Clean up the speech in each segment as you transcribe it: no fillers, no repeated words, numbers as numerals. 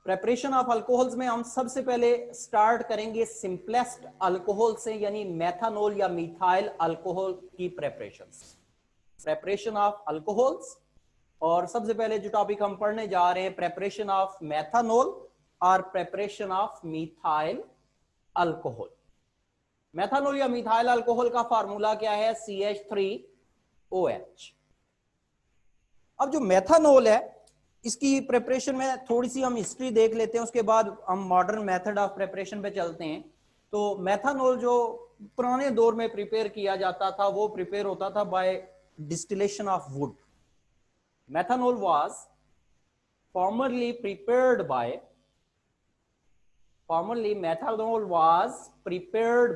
Preparation of alcohols में हम सबसे पहले स्टार्ट करेंगे सिंपलेस्ट अल्कोहल से, यानी मेथानॉल या मिथाइल अल्कोहल की प्रेपरेशन ऑफ अल्कोहल्स। और सबसे पहले जो टॉपिक हम पढ़ने जा रहे हैं, प्रेपरेशन ऑफ मेथानॉल और प्रेपरेशन ऑफ मिथाइल अल्कोहल। मेथानॉल या मिथाइल अल्कोहल का फार्मूला क्या है? CH3OH। अब जो मेथानॉल है इसकी प्रिपरेशन में थोड़ी सी हम हिस्ट्री देख लेते हैं, उसके बाद हम मॉडर्न मेथड ऑफ प्रिपरेशन पे चलते हैं। तो मेथानॉल जो पुराने दौर में प्रिपेयर किया जाता था वो प्रिपेयर होता था by distillation of wood. Methanol was formerly prepared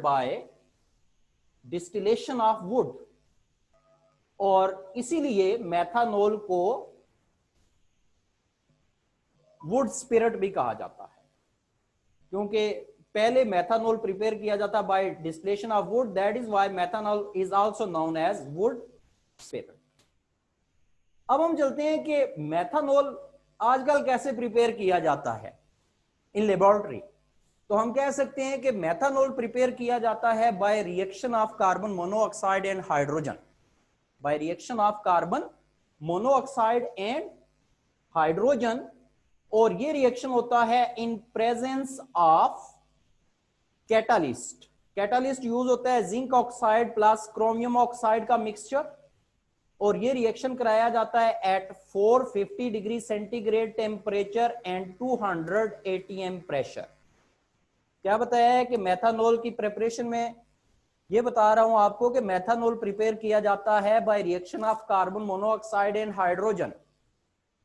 by distillation of wood, और इसीलिए मेथानॉल को वुड स्पिरिट भी कहा जाता है, क्योंकि पहले मेथानॉल प्रिपेयर किया जाता by distillation of wood. That is why methanol is also known as wood spirit. अब हम चलते हैं कि मेथानॉल आजकल कैसे प्रिपेयर किया जाता है इन लेबोरेटरी। तो हम कह सकते हैं कि मेथानॉल प्रिपेयर किया जाता है by reaction of carbon monoxide and hydrogen, by reaction of carbon monoxide and hydrogen. और ये रिएक्शन होता है in presence of catalyst. Catalyst use होता है zinc oxide plus chromium oxide का मिक्सचर, और ये रिएक्शन कराया जाता है at 450 degree centigrade temperature and 200 atm pressure. क्या बताया है कि मेथानॉल की प्रिपरेशन में ये बता रहा हूं आपको कि मेथानॉल प्रिपेयर किया जाता है by reaction of carbon monoxide and hydrogen,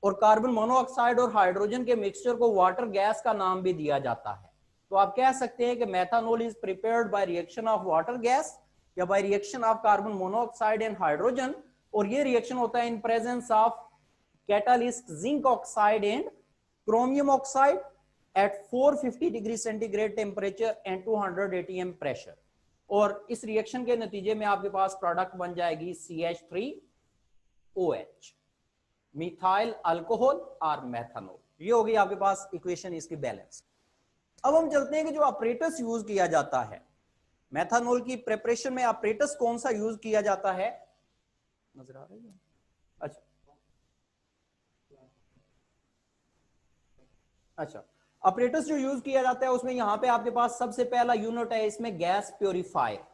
और कार्बन मोनोऑक्साइड और हाइड्रोजन के मिक्सचर को वाटर गैस का नाम भी दिया जाता है। तो आप कह सकते हैं कि methanol is prepared by reaction of water gas या by reaction of carbon monoxide and hydrogen, और ये रिएक्शन होता है in presence of catalyst zinc oxide and chromium oxide at 450 degree centigrade temperature and 200 atm pressure. और इस reaction के नतीजे में आपके पास प्रोडक्ट बन जाएगी CH3OH, मिथाइल अल्कोहल और मेथानॉल। ये होगी आपके पास इक्वेशन इसकी बैलेंस। अब हम चलते हैं कि जो ऑपरेटस यूज किया जाता है मेथानॉल की प्रिपरेशन में, ऑपरेटस कौन सा यूज किया जाता है? नजर आ रही है? अच्छा, ऑपरेटस जो यूज किया जाता है उसमें यहां पे आपके पास सबसे पहला यूनिट है इसमें गैस प्योरीफायर।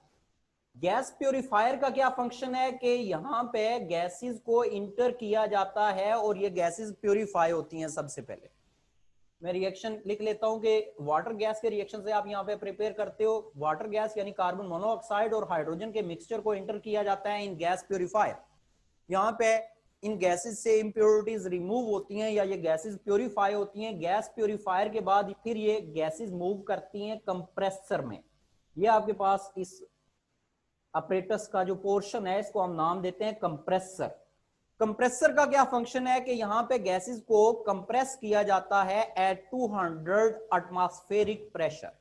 गैस प्योरीफायर का क्या फंक्शन है कि यहां पे गैसेस को इंटर किया जाता है और ये गैसेस प्योरीफाई होती हैं। सबसे पहले मैं रिएक्शन लिख लेता हूं कि वाटर गैस के रिएक्शन से आप यहां पे प्रिपेयर करते हो। वाटर गैस यानी कार्बन मोनोऑक्साइड और हाइड्रोजन के मिक्सचर को इंटर किया जाता है इन गैस प्योरीफायर। यहाँ पे इन गैसेस से इंप्योरिटीज रिमूव होती हैं या ये गैसेस प्योरीफाई होती हैं। गैस प्योरीफायर के बाद फिर ये गैसेस मूव करती हैं कंप्रेसर में। ये आपके पास इस ऑपरेटस का जो पोर्शन है इसको हम नाम देते हैं कंप्रेसर। कंप्रेसर का क्या फंक्शन है कि यहाँ पे गैसेस को कंप्रेस किया जाता है एट 200 एटमॉस्फेरिक प्रेशर।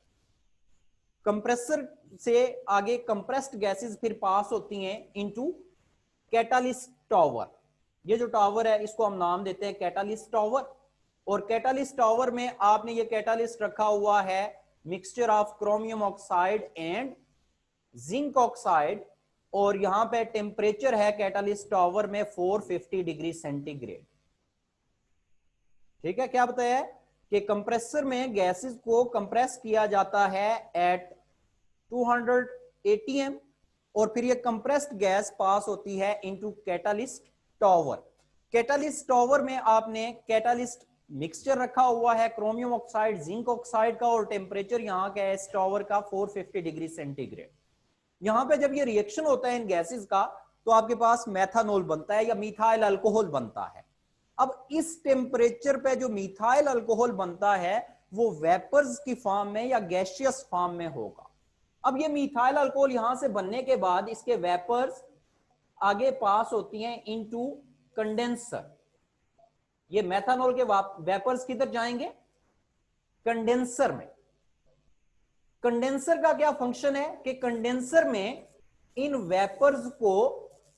कंप्रेसर से आगे कंप्रेस्ड गैसेस फिर पास होती हैं इनटू कैटालिस्ट टावर। ये जो टावर है इसको हम नाम देते हैं कैटालिस्ट टावर। और कैटालिस्ट टावर में आपने ये कैटालिस्ट रखा हुआ है mixture of chromium oxide and zinc oxide, और यहां पे टेम्परेचर है कैटालिस्ट टावर में 450 डिग्री सेंटीग्रेड। ठीक है, क्या बताया है कि कंप्रेसर में गैसेस को कंप्रेस किया जाता है एट 200 atm, और फिर ये कंप्रेस्ड गैस पास होती है into catalyst tower. Catalyst tower में आपने कैटालिस्ट मिक्सचर रखा हुआ है क्रोमियम ऑक्साइड जिंक ऑक्साइड का, और टेम्परेचर यहां का है इस टावर का 450 डिग्री सेंटीग्रेड। यहां पे जब ये रिएक्शन होता है इन गैसेस का तो आपके पास मेथानॉल बनता है या मिथाइल अल्कोहल बनता है। अब इस टेम्परेचर पे जो मिथाइल अल्कोहल बनता है वो वेपर्स की फॉर्म में या गैसियस फॉर्म में होगा। अब ये मिथाइल अल्कोहल यहां से बनने के बाद इसके वेपर्स आगे पास होती हैं इनटू कंडेंसर। ये मेथानॉल के वेपर्स किधर जाएंगे? कंडेंसर में। कंडेंसर का क्या फंक्शन है कि कंडेंसर में इन वेपर्स को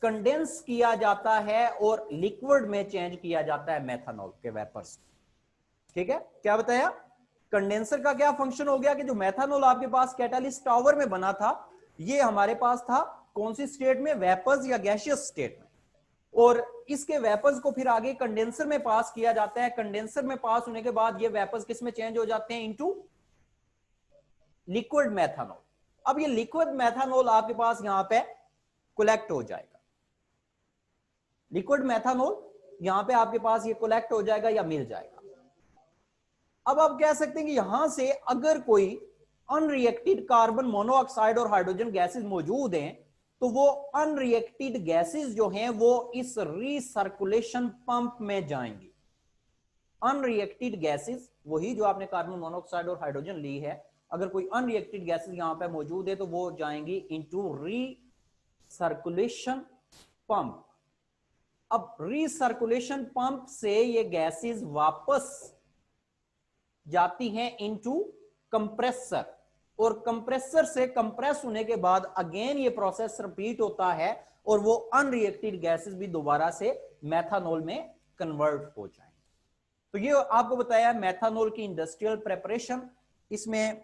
कंडेंस किया जाता है और लिक्विड में चेंज किया जाता है मेथानॉल के वेपर्स। ठीक है, क्या बताया? कंडेंसर का क्या फंक्शन हो गया कि जो मेथानॉल आपके पास कैटालिस्ट टावर में बना था, ये हमारे पास था कौन सी स्टेट में? वेपर्स या गैसियस स्टेट में। और इसके वेपर्स को फिर आगे कंडेंसर में पास किया जाता है। कंडेंसर में पास होने के बाद ये वेपर्स किस में चेंज हो जाते हैं? Into liquid methanol. अब ये लिक्विड मेथानॉल आपके पास यहां पे कोलेक्ट हो जाएगा। लिक्विड मेथानॉल यहां पे आपके पास ये कोलेक्ट हो जाएगा या मिल जाएगा। अब आप कह सकते हैं कि यहां से अगर कोई अनरिएक्टेड कार्बन मोनोऑक्साइड और हाइड्रोजन गैसेस मौजूद हैं, तो वो अनरिएक्टेड गैसेस जो हैं वो इस रीसर्कुलेशन पंप में जाएंगी। अनरिएक्टेड गैसेस वही जो आपने कार्बन मोनोऑक्साइड और हाइड्रोजन ली है, अगर कोई अनरिएक्टेड गैसेस यहां पे मौजूद है तो वो जाएंगी इनटू रीसर्कुलेशन पंप। अब रीसर्कुलेशन पंप से ये गैसेस वापस जाती हैं इनटू कंप्रेसर, और कंप्रेसर से कंप्रेस होने के बाद अगेन ये प्रोसेस रिपीट होता है और वो अनरिएक्टेड गैसेस भी दोबारा से मेथानॉल में कन्वर्ट हो जाएंगे। तो ये आपको बताया मेथानॉल की इंडस्ट्रियल प्रेपरेशन। इसमें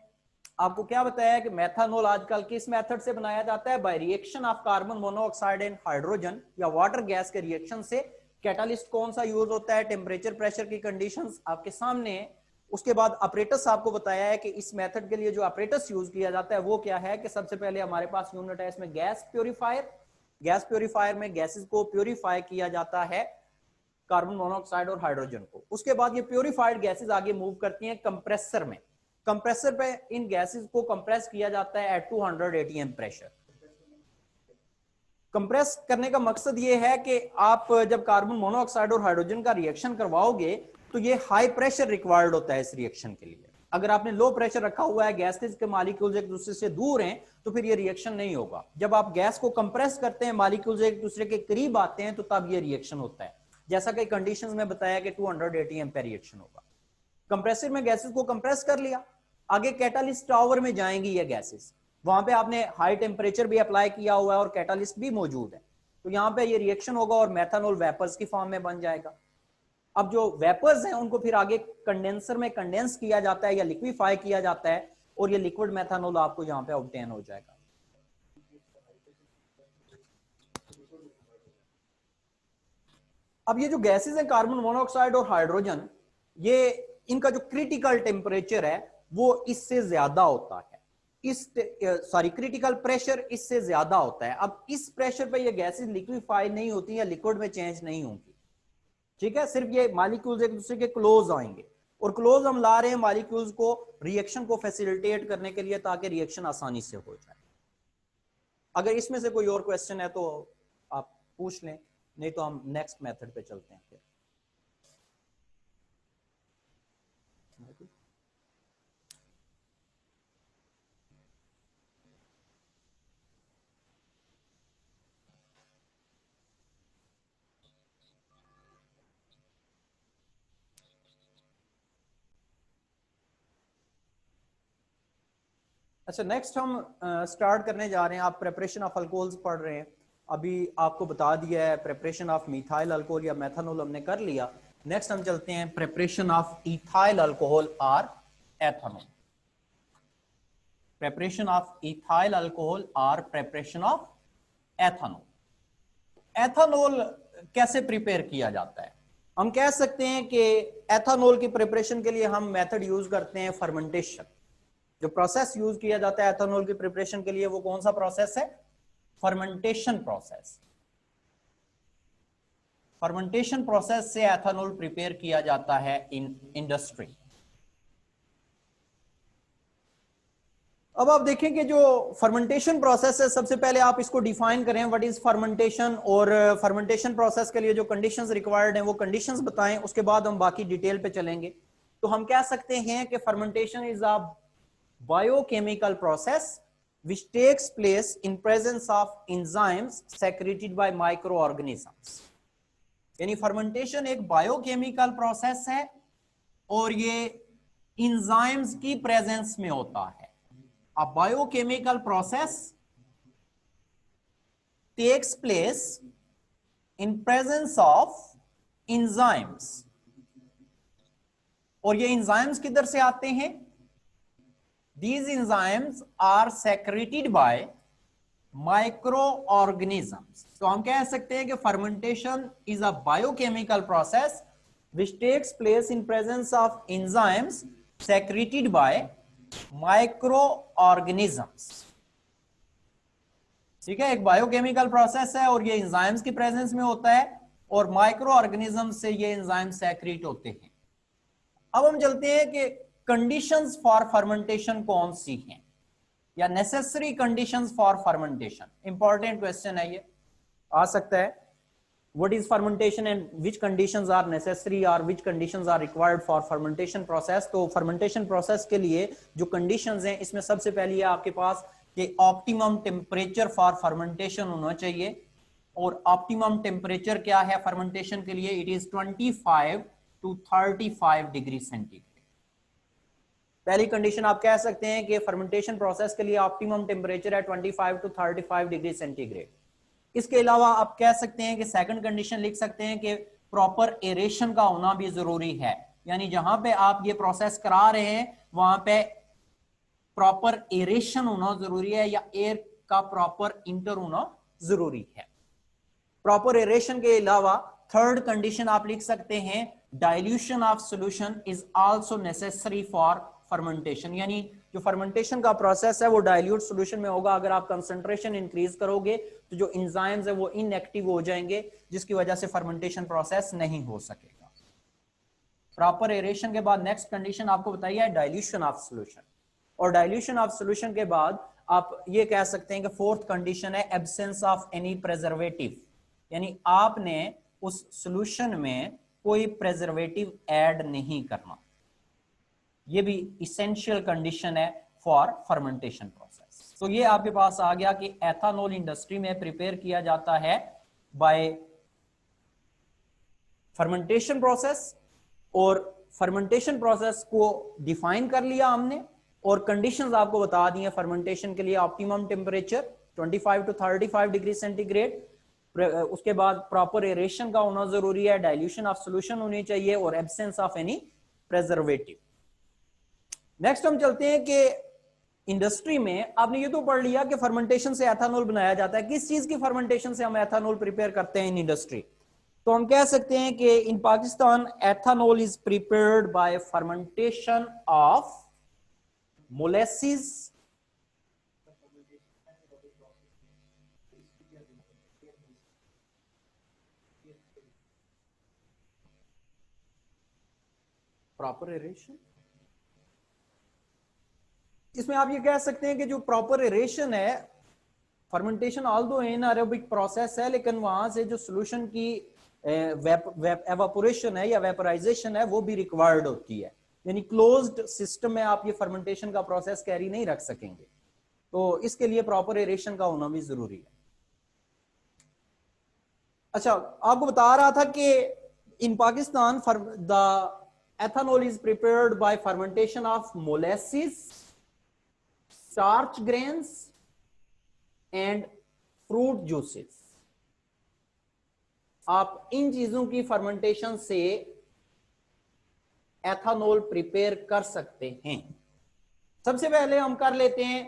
आपको क्या बताया है कि मेथानॉल आजकल किस मेथड से बनाया जाता है? By reaction of carbon monoxide and hydrogen या वाटर गैस के रिएक्शन से। कैटालिस्ट कौन सा यूज होता है? टेम्परेचर प्रेशर की कंडीशंस आपके सामने है। उसके बाद ऑपरेटस आपको बताया है कि इस मेथड के लिए जो ऑपरेटस यूज किया जाता है वो क्या है कि सबसे पहले हमारे पास यूनिट है इसमें गैस प्योरीफायर। गैस प्योरीफायर में गैसेस को प्योरीफाई किया जाता है, कार्बन मोनोऑक्साइड और हाइड्रोजन को। उसके बाद ये प्योरीफाइड गैसेस आगे मूव करती हैं कंप्रेसर में। कंप्रेसर पे इन गैसेस को कंप्रेस किया जाता है एट 200 atm प्रेशर। कंप्रेस करने का मकसद ये है कि आप जब कार्बन मोनोऑक्साइड और हाइड्रोजन का रिएक्शन करवाओगे तो ये हाई प्रेशर रिक्वायर्ड होता है इस रिएक्शन के लिए। अगर आपने लो प्रेशर रखा हुआ है, गैसेस के मॉलिक्यूल्स एक दूसरे से दूर हैं, तो फिर ये रिएक्शन नहीं होगा। जब आप गैस को कंप्रेस करते हैं, मॉलिक्यूल्स एक दूसरे के करीब आते हैं, तो तब ये रिएक्शन होता है। जैसा कि कंडीशंस में बताया कि 200 atm पे रिएक्शन होगा। कंप्रेसर में गैसेस को कंप्रेस कर लिया, आगे कैटालिस्ट टावर में जाएंगी ये गैसेस। वहां पे आपने हाई टेम्परेचर भी अप्लाई किया हुआ है और कैटालिस्ट भी मौजूद है, तो यहां पे ये रिएक्शन होगा और मेथानॉल वेपर्स की फॉर्म में बन जाएगा। अब जो वेपर्स हैं उनको फिर आगे कंडेंसर में कंडेंस किया जाता है या लिक्विफाई किया जाता है और ये लिक्विड मेथानॉल आपको यहां पे ऑब्टेन हो जाएगा। अब ये जो गैसेस हैं कार्बन मोनोऑक्साइड और हाइड्रोजन, ये इनका जो क्रिटिकल टेम्परेचर है वो इससे ज्यादा होता है। क्रिटिकल प्रेशर इससे ज्यादा होता है। अब इस प्रेशर पे ये गैसेस लिक्विफाई नहीं होती या लिक्विड में चेंज नहीं होंगी, ठीक है। सिर्फ ये मॉलिक्यूल्स एक दूसरे के क्लोज आएंगे, और क्लोज हम ला रहे हैं मॉलिक्यूल्स को रिएक्शन को फैसिलिटेट करने के लिए, ताकि रिएक्शन आसानी से हो जाए। अगर इसमें से कोई और क्वेश्चन है तो आप पूछ लें, नहीं तो हम नेक्स्ट मेथड पे चलते हैं फिर। अच्छा, नेक्स्ट हम स्टार्ट करने जा रहे हैं। आप प्रेपरेशन ऑफ अल्कोहल्स पढ़ रहे हैं, अभी आपको बता दिया है प्रेपरेशन ऑफ मिथाइल अल्कोहल या मेथनॉल हमने कर लिया। नेक्स्ट हम चलते हैं प्रेपरेशन ऑफ इथाइल अल्कोहल और ethanol. Preparation of ethyl alcohol और प्रेपरेशन ऑफ एथनॉल। एथनॉल कैसे प्रिपेयर किया जाता है? हम कह सकते हैं कि एथनॉल की प्रिपरेशन के लिए हम मेथड यूज करते हैं फर्मेंटेशन। जो प्रोसेस यूज किया जाता है एथनॉल की प्रिपरेशन के लिए वो कौन सा प्रोसेस है? Fermentation process. फर्मेंटेशन प्रोसेस से एथनॉल प्रिपेयर किया जाता है इन इंडस्ट्री। अब आप देखें कि जो फर्मेंटेशन प्रोसेस है, सबसे पहले आप इसको डिफाइन करें, व्हाट इज फर्मेंटेशन, और फर्मेंटेशन प्रोसेस के लिए जो कंडीशंस रिक्वायर्ड हैं वो कंडीशंस बताएं, उसके बाद हम बाकी डिटेल पे चलेंगे। तो हम कह सकते हैं कि fermentation is a biochemical process which takes place in presence of enzymes secreted by microorganisms। यानी फर्मेंटेशन एक बायोकेमिकल प्रोसेस है और ये इंजाइम्स की प्रेजेंस में होता है। A biochemical process takes place in presence of enzymes और ये एंजाइम्स किधर से आते हैं? These enzymes are secreted by microorganisms. तो हम कह सकते हैं कि fermentation is a biochemical process which takes place in presence of enzymes secreted by microorganisms. ठीक है, एक बायोकेमिकल प्रोसेस है और ये एंजाइम्स की प्रेजेंस में होता है और माइक्रो ऑर्गेनिज्म से ये एंजाइम सेक्रेट होते हैं। अब हम चलते हैं कि कंडीशंस फॉर फर्मेंटेशन कौन सी हैं या necessary conditions for fermentation. Important question है, ये आ सकता है। What is fermentation and which conditions are necessary or which conditions are required for fermentation process. तो फर्मेंटेशन प्रोसेस के लिए जो कंडीशंस हैं, इसमें सबसे पहली है आपके पास कि ऑप्टिमम टेम्परेचर फॉर फर्मेंटेशन होना चाहिए। और ऑप्टिमम टेम्परेचर क्या है फर्मेंटेशन के लिए? It is 25 to 35 degree centigrade. पहली कंडीशन आप कह सकते हैं कि फर्मेंटेशन प्रोसेस के लिए ऑप्टिमम टेम्परेचर है 25 to 35 डिग्री सेंटीग्रेड। इसके अलावा आप कह सकते हैं कि सेकंड कंडीशन लिख सकते हैं कि प्रॉपर एरेशन का होना भी जरूरी है, यानी जहां पे आप ये प्रोसेस करा रहे हैं वहां पे प्रॉपर एरेशन होना जरूरी है या एयर का प्रॉपर इंटर होना जरूरी है। प्रॉपर एरेशन के अलावा थर्ड कंडीशन आप लिख सकते हैं dilution of solution is also necessary for fermentation, यानी जो फर्मेंटेशन का प्रोसेस है वो डाइल्यूट सॉल्यूशन में होगा। अगर आप कंसंट्रेशन इंक्रीज करोगे तो जो एंजाइम्स है वो इनएक्टिव हो जाएंगे, जिसकी वजह से फर्मेंटेशन प्रोसेस नहीं हो सकेगा। प्रॉपर एरेशन के बाद नेक्स्ट कंडीशन आपको बताइए है डाइल्यूशन ऑफ सॉल्यूशन। और डाइल्यूशन ऑफ सॉल्यूशन के बाद आप ये कह सकते हैं कि फोर्थ कंडीशन है एब्सेंस ऑफ एनी प्रिजर्वेटिव, यानी आपने उस सॉल्यूशन में कोई प्रिजर्वेटिव ऐड नहीं करना। ये भी इसेंशियल कंडीशन है फॉर फर्मेंटेशन प्रोसेस। तो ये आपके पास आ गया कि एथानॉल इंडस्ट्री में प्रिपेयर किया जाता है बाय फर्मेंटेशन प्रोसेस, और फर्मेंटेशन प्रोसेस को डिफाइन कर लिया हमने और कंडीशंस आपको बता दी हैं फर्मेंटेशन के लिए। Optimum temperature 25 to 35 degree centigrade, उसके बाद प्रॉपर एरेशन का होना जरूरी है, डाइल्यूशन ऑफ सॉल्यूशन होनी चाहिए और absence of any preservative. Next हम चलते हैं कि इंडस्ट्री में आपने ये तो पढ़ लिया कि फर्मेंटेशन से एथानॉल बनाया जाता है। किस चीज की फर्मेंटेशन से हम एथानॉल प्रिपेयर करते हैं इन इंडस्ट्री? तो हम कह सकते हैं कि in Pakistan ethanol is prepared by fermentation of molasses, proper aeration. इसमें आप ये कह सकते हैं कि जो प्रॉपर एरेशन है, फर्मेंटेशन ऑल्दो एनारोबिक प्रोसेस है, लेकिन वहां से जो सॉल्यूशन की एवापोरेशन है या वेपराइजेशन है वो भी रिक्वायर्ड होती है, यानी क्लोज्ड सिस्टम में आप ये फर्मेंटेशन का प्रोसेस कैरी नहीं रख सकेंगे। तो इसके लिए प्रॉपर एरेशन का होना भी जरूरी है। अच्छा, आपको बता रहा था कि in Pakistan the ethanol is prepared by fermentation of molasses, starch grains and fruit juices. आप इन चीजों की फर्मेंटेशन से एथानॉल प्रिपेयर कर सकते हैं। सबसे पहले हम कर लेते हैं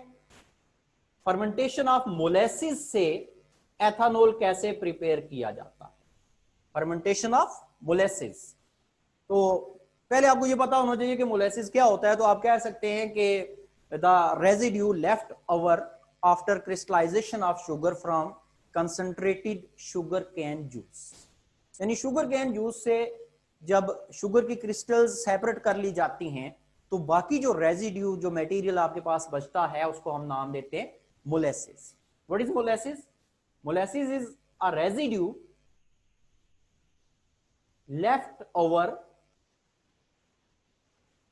फर्मेंटेशन ऑफ मोलेसिस से एथानॉल कैसे प्रिपेयर किया जाता है। फर्मेंटेशन ऑफ मोलेसिस, तो पहले आपको ये पता होना चाहिए कि मोलेसिस क्या होता है। तो आप कह सकते हैं कि the residue left over after crystallisation of sugar from concentrated sugar cane juice, यानी शुगर कैन जूस से जब शुगर की क्रिस्टल्स सेपरेट कर ली जाती हैं तो बाकी जो रेजिड्यू, जो मटेरियल आपके पास बचता है, उसको हम नाम देते हैं molasses. What is molasses? Molasses is a residue left over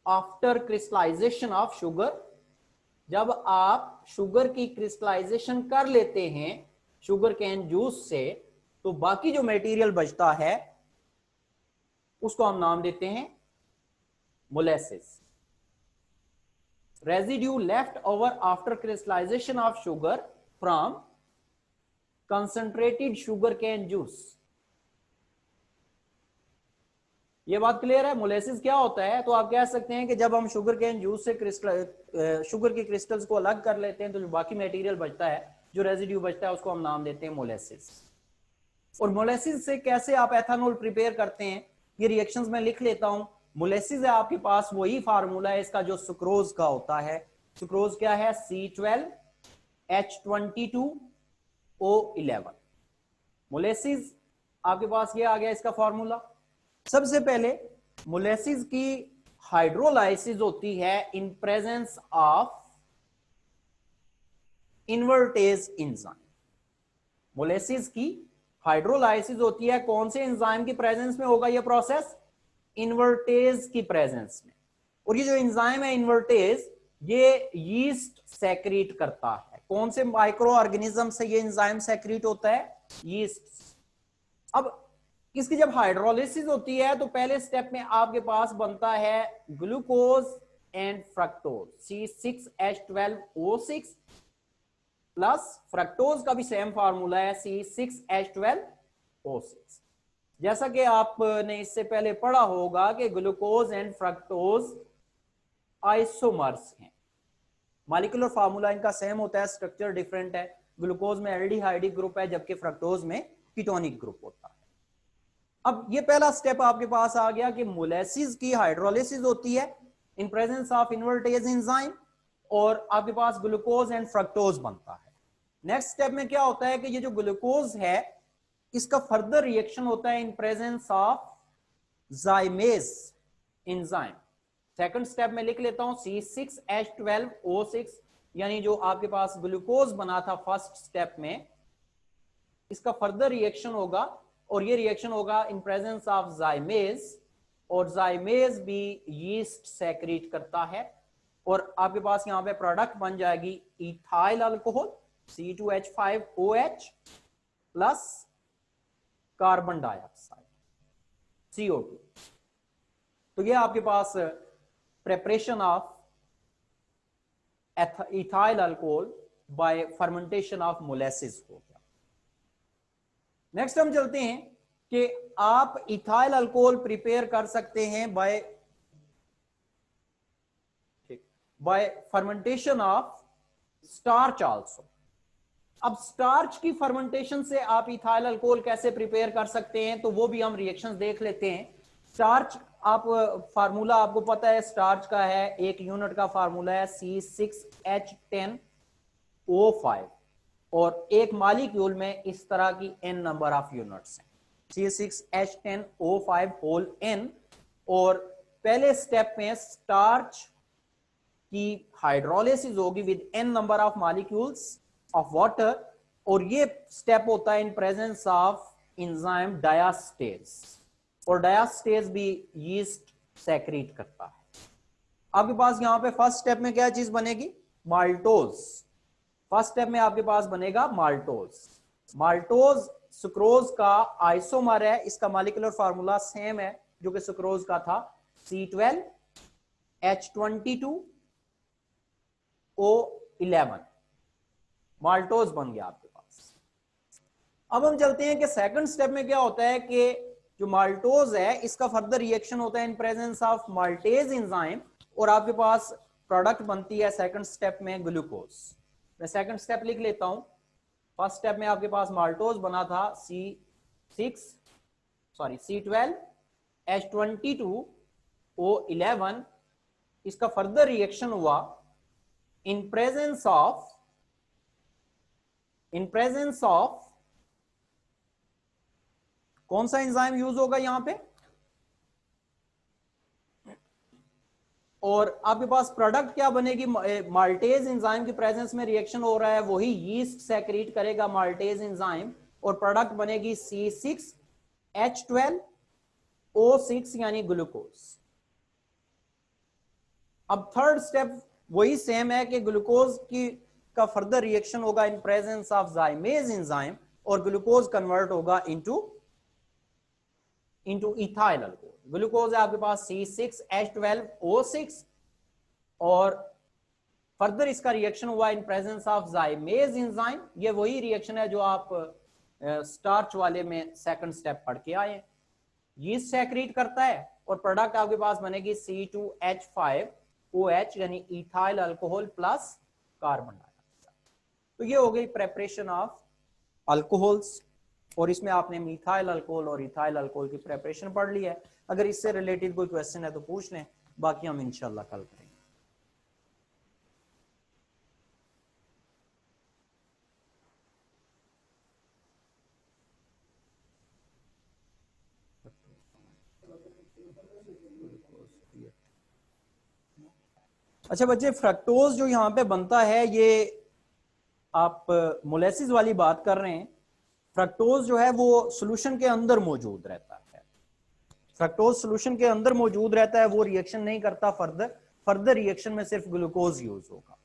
after crystallisation of sugar. जब आप शुगर की क्रिस्टलाइजेशन कर लेते हैं शुगर कैन जूस से, तो बाकी जो मटेरियल बचता है उसको हम नाम देते हैं molasses. Residue left over after crystallisation of sugar from concentrated sugar cane juice. ये बात क्लियर है। मोलेसिस क्या होता है, तो आप कह सकते हैं कि जब हम शुगर केन जूस से शुगर के क्रिस्टल्स को अलग कर लेते हैं तो जो बाकी मटेरियल बचता है, जो रेजिड्यू बचता है, उसको हम नाम देते हैं मोलेसिस। और मोलेसिस से कैसे आप एथेनॉल प्रिपेयर करते हैं, ये रिएक्शंस में लिख लेता हूं। मोलेसिस है आपके पास, वही फार्मूला है इसका जो सुक्रोज का होता है। सुक्रोज क्या है, C12H22O11। मोलेसिस आपके पास ये आ गया इसका फार्मूला। सबसे पहले मोलेसिस की हाइड्रोलाइसिस होती है in presence of invertase enzyme. Molasses की हाइड्रोलाइसिस होती है कौन से एंजाइम की प्रेजेंस में होगा ये प्रोसेस, इन्वर्टेज की प्रेजेंस में। और ये जो एंजाइम है इन्वर्टेज, ये यीस्ट सेक्रीट करता है। कौन से माइक्रो ऑर्गेनिज्म से ये एंजाइम सेक्रीट होता है, यीस्ट। अब इसकी जब हाइड्रोलिसिस होती है तो पहले स्टेप में आपके पास बनता है glucose and fructose, C6H12O6 plus fructose का भी सेम फार्मूला है, C6H12O6। जैसा कि आपने इससे पहले पढ़ा होगा कि ग्लूकोज एंड फ्रक्टोज आइसोमर्स हैं। मॉलिक्यूलर फार्मूला इनका सेम होता है, स्ट्रक्चर डिफरेंट है। ग्लूकोज में एल्डिहाइडिक ग्रुप है जबकि फ्रक्टोज में कीटोनिक ग्रुप होता है। अब ये पहला स्टेप आपके पास आ गया कि मोलेसिस की हाइड्रोलिसिस होती है in presence of invertase enzyme और आपके पास ग्लूकोज एंड फ्रक्टोज बनता है। नेक्स्ट स्टेप में क्या होता है कि ये जो ग्लूकोज है इसका फर्दर रिएक्शन होता है in presence of जाइमेज enzyme. Second step में लिख लेता हूं C6H12O6, यानी जो आपके पास ग्लूकोज बना था फर्स्ट स्टेप में, इसका फर्दर रिएक्शन होगा और ये रिएक्शन होगा इन प्रेजेंस ऑफ जाइमेज, और जाइमेज भी यीस्ट सेक्रेट करता है और आपके पास यहां पे प्रोडक्ट बन जाएगी ethyl alcohol C2H5OH plus carbon dioxide CO2। तो ये आपके पास preparation of ethyl alcohol by fermentation of molasses हो गया। नेक्स्ट हम चलते हैं कि आप इथाइल अल्कोहल प्रिपेयर कर सकते हैं bye fermentation of starch also. अब स्टार्च की फर्मेंटेशन से आप इथाइल अल्कोहल कैसे प्रिपेयर कर सकते हैं, तो वो भी हम रिएक्शंस देख लेते हैं। स्टार्च आप फार्मूला आपको पता है स्टार्च का है, एक यूनिट का फार्मूला है C6H10O5 और एक मॉलिक्यूल में इस तरह की n नंबर ऑफ यूनिट्स हैं, C6H10O5 होल n। और पहले स्टेप में स्टार्च की हाइड्रोलिसिस होगी with n number of molecules of water और ये स्टेप होता है इन प्रेजेंस ऑफ एंजाइम डायास्टेज और डायास्टेज भी यीस्ट सेक्रेट करता है। आपके पास यहां पे फर्स्ट स्टेप में क्या चीज बनेगी, माल्टोज। फर्स्ट स्टेप में आपके पास बनेगा माल्टोज। माल्टोज सुक्रोज का आइसोमर है, इसका मॉलिक्यूलर फार्मूला सेम है जो कि सुक्रोज का था, C12H22O11। माल्टोज बन गया आपके पास। अब हम चलते हैं कि सेकंड स्टेप में क्या होता है कि जो माल्टोज है इसका फर्दर रिएक्शन होता है in presence of maltase enzyme और आपके पास प्रोडक्ट बनती है सेकंड स्टेप में ग्लूकोज। मैं सेकंड स्टेप लिख लेता हूं। फर्स्ट स्टेप में आपके पास माल्टोज बना था C12H22O11। इसका फर्दर रिएक्शन हुआ इन प्रेजेंस ऑफ कौन सा एंजाइम यूज होगा यहां पे, और आपके पास प्रोडक्ट क्या बनेगी, माल्टेज एंजाइम की प्रेजेंस में रिएक्शन हो रहा है, वही यीस्ट सेक्रेट करेगा माल्टेज एंजाइम और प्रोडक्ट बनेगी C6H12O6 यानी ग्लूकोज। अब थर्ड स्टेप वही सेम है कि ग्लूकोज का फर्दर रिएक्शन होगा इन प्रेजेंस ऑफ जाइमेज एंजाइम और ग्लूकोज कन्वर्ट होगा इनटू इथाइल अल्कोहल। ग्लूकोज है आपके पास C6H12O6 और फर्दर इसका रिएक्शन हुआ इन प्रेजेंस ऑफ जाइमेज एंजाइम। ये वही रिएक्शन है जो आप स्टार्च वाले में सेकंड स्टेप पढ़ के आए। यीस्ट सेक्रेट करता है और प्रोडक्ट आपके पास बनेगी C2H5OH यानी ethyl alcohol plus carbon dioxide. तो ये हो गई प्रेपरेशन ऑफ अल्कोहल्स, और इसमें आपने मिथाइल अल्कोहल और इथाइल अल्कोहल की प्रेपरेशन पढ़ ली है। अगर इससे रिलेटेड कोई क्वेश्चन है तो पूछ लें, बाकी हम इंशाल्लाह कल करेंगे। अच्छा बच्चे, फ्रक्टोज जो यहाँ पे बनता है, ये आप मोलेसिस वाली बात कर रहे हैं। फ्रक्टोज जो है वो सोल्यूशन के अंदर मौजूद रहता है। फ्रक्टोज सोल्यूशन के अंदर मौजूद रहता है, वो रिएक्शन नहीं करता फर्दर रिएक्शन में सिर्फ ग्लूकोज यूज होगा।